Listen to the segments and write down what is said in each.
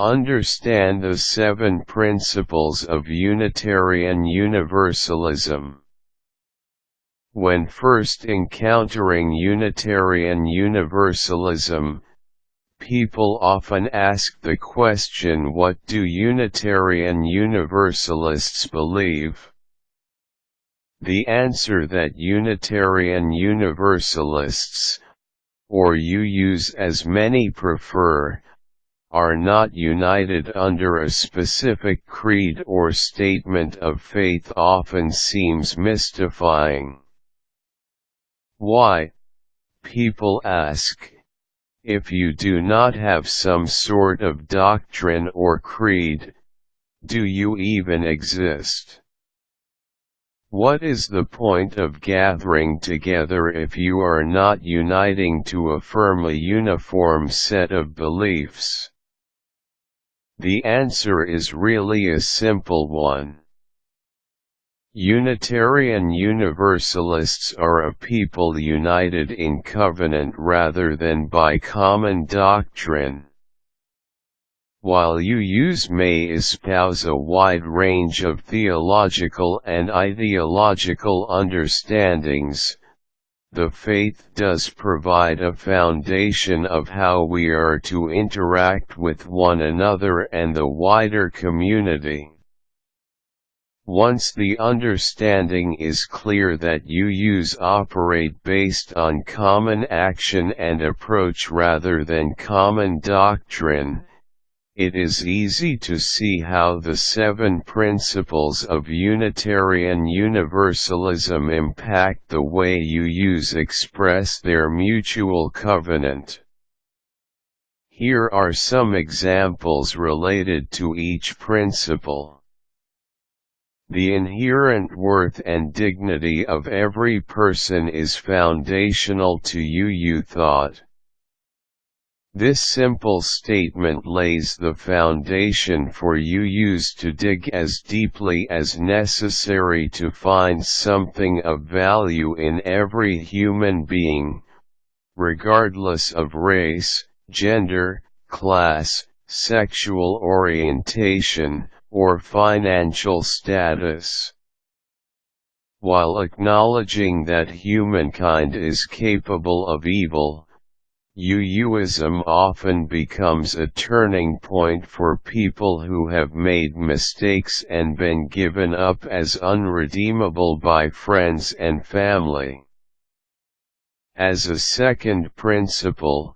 Understand the 7 principles of Unitarian Universalism. When first encountering Unitarian Universalism, people often ask the question, what do Unitarian Universalists believe? The answer that Unitarian Universalists, or UUs as many prefer, are not united under a specific creed or statement of faith often seems mystifying. Why, people ask, if you do not have some sort of doctrine or creed, do you even exist? What is the point of gathering together if you are not uniting to affirm a uniform set of beliefs? The answer is really a simple one. Unitarian Universalists are a people united in covenant rather than by common doctrine. While UUs may espouse a wide range of theological and ideological understandings, the faith does provide a foundation of how we are to interact with one another and the wider community. Once the understanding is clear that UUs operate based on common action and approach rather than common doctrine, it is easy to see how the 7 principles of Unitarian Universalism impact the way UUs express their mutual covenant. Here are some examples related to each principle. The inherent worth and dignity of every person is foundational to UU thought. This simple statement lays the foundation for UUs to dig as deeply as necessary to find something of value in every human being, regardless of race, gender, class, sexual orientation, or financial status. While acknowledging that humankind is capable of evil, UUism often becomes a turning point for people who have made mistakes and been given up as unredeemable by friends and family. As a second principle,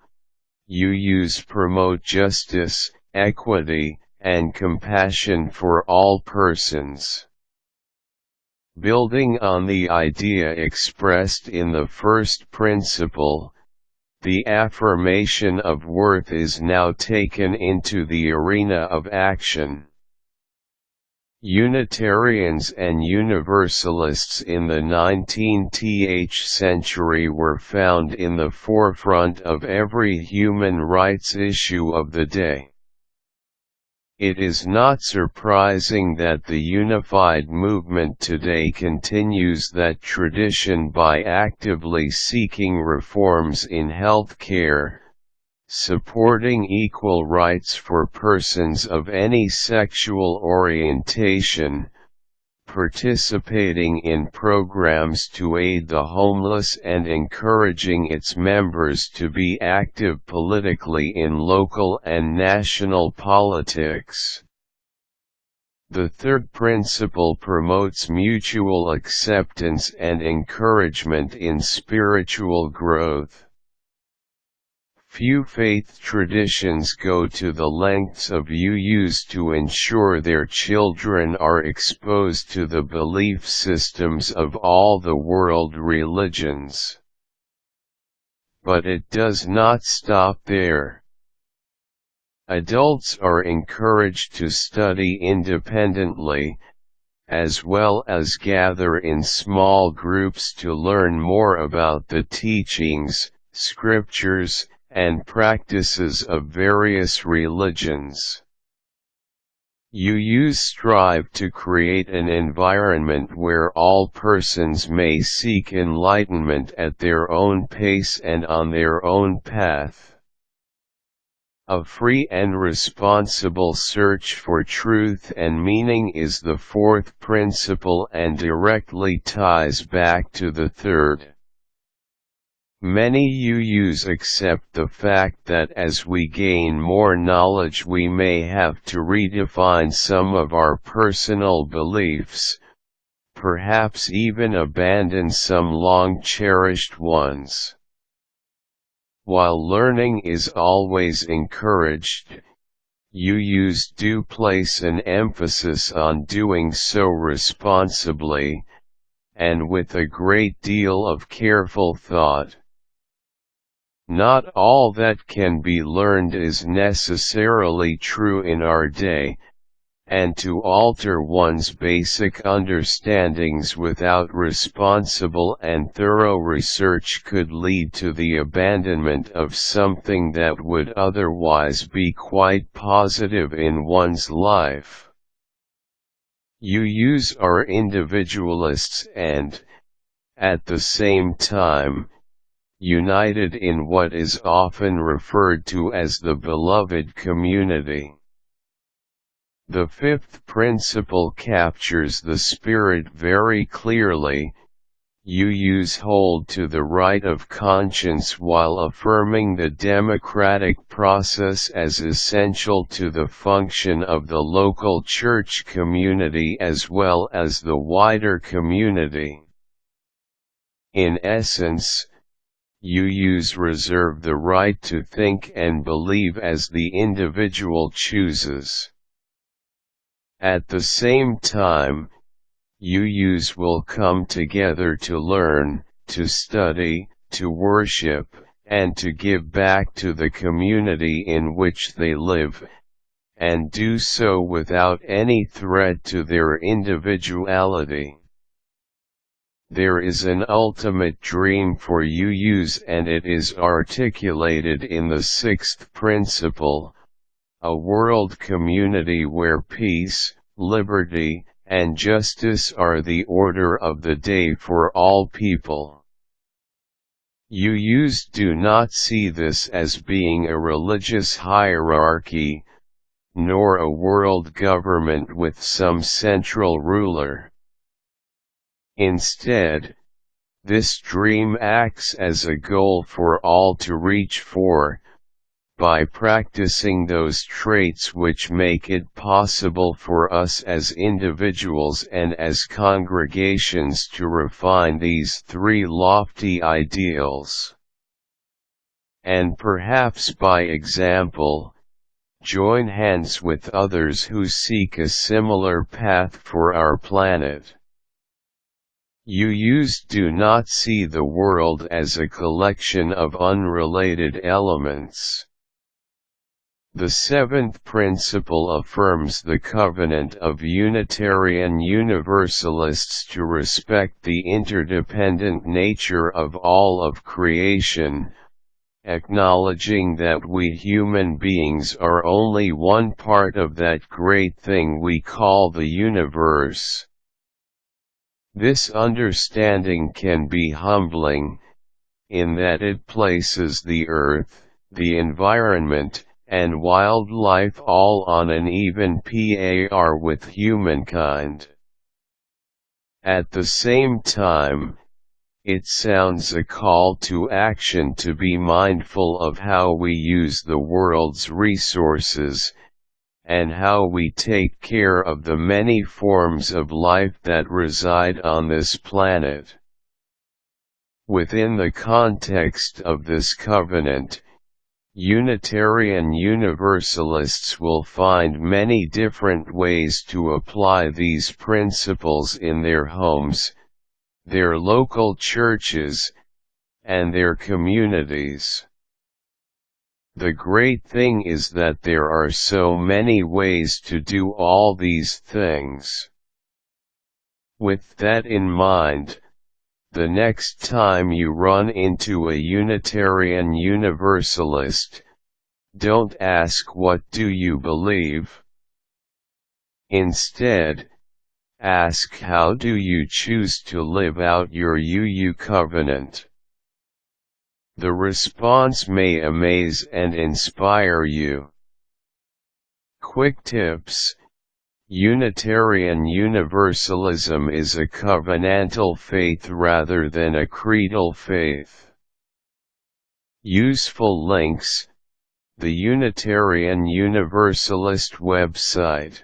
UUs promote justice, equity, and compassion for all persons. Building on the idea expressed in the first principle, the affirmation of worth is now taken into the arena of action. Unitarians and Universalists in the 19th century were found in the forefront of every human rights issue of the day. It is not surprising that the unified movement today continues that tradition by actively seeking reforms in health care, supporting equal rights for persons of any sexual orientation, participating in programs to aid the homeless and encouraging its members to be active politically in local and national politics. The third principle promotes mutual acceptance and encouragement in spiritual growth. Few faith traditions go to the lengths of UUs to ensure their children are exposed to the belief systems of all the world religions. But it does not stop there. Adults are encouraged to study independently, as well as gather in small groups to learn more about the teachings, scriptures, and practices of various religions. UUs strive to create an environment where all persons may seek enlightenment at their own pace and on their own path. A free and responsible search for truth and meaning is the fourth principle and directly ties back to the third. Many UUs accept the fact that as we gain more knowledge we may have to redefine some of our personal beliefs, perhaps even abandon some long-cherished ones. While learning is always encouraged, UUs do place an emphasis on doing so responsibly, and with a great deal of careful thought. Not all that can be learned is necessarily true in our day, and to alter one's basic understandings without responsible and thorough research could lead to the abandonment of something that would otherwise be quite positive in one's life. UUs are individualists and, at the same time, united in what is often referred to as the beloved community. The fifth principle captures the spirit very clearly. UUs hold to the right of conscience while affirming the democratic process as essential to the function of the local church community as well as the wider community. In essence, UUs reserve the right to think and believe as the individual chooses. At the same time, UUs will come together to learn, to study, to worship, and to give back to the community in which they live, and do so without any threat to their individuality. There is an ultimate dream for UUs and it is articulated in the sixth principle, a world community where peace, liberty, and justice are the order of the day for all people. UUs do not see this as being a religious hierarchy, nor a world government with some central ruler. Instead, this dream acts as a goal for all to reach for, by practicing those traits which make it possible for us as individuals and as congregations to refine these three lofty ideals. And perhaps by example, join hands with others who seek a similar path for our planet. UUs do not see the world as a collection of unrelated elements. The seventh principle affirms the covenant of Unitarian Universalists to respect the interdependent nature of all of creation, acknowledging that we human beings are only one part of that great thing we call the universe. This understanding can be humbling, in that it places the earth, the environment, and wildlife all on an even par with humankind. At the same time, it sounds a call to action to be mindful of how we use the world's resources, and how we take care of the many forms of life that reside on this planet. Within the context of this covenant, Unitarian Universalists will find many different ways to apply these principles in their homes, their local churches, and their communities. The great thing is that there are so many ways to do all these things. With that in mind, the next time you run into a Unitarian Universalist, don't ask what do you believe. Instead, ask how do you choose to live out your UU covenant. The response may amaze and inspire you. Quick tips: Unitarian Universalism is a covenantal faith rather than a creedal faith. Useful links: the Unitarian Universalist website.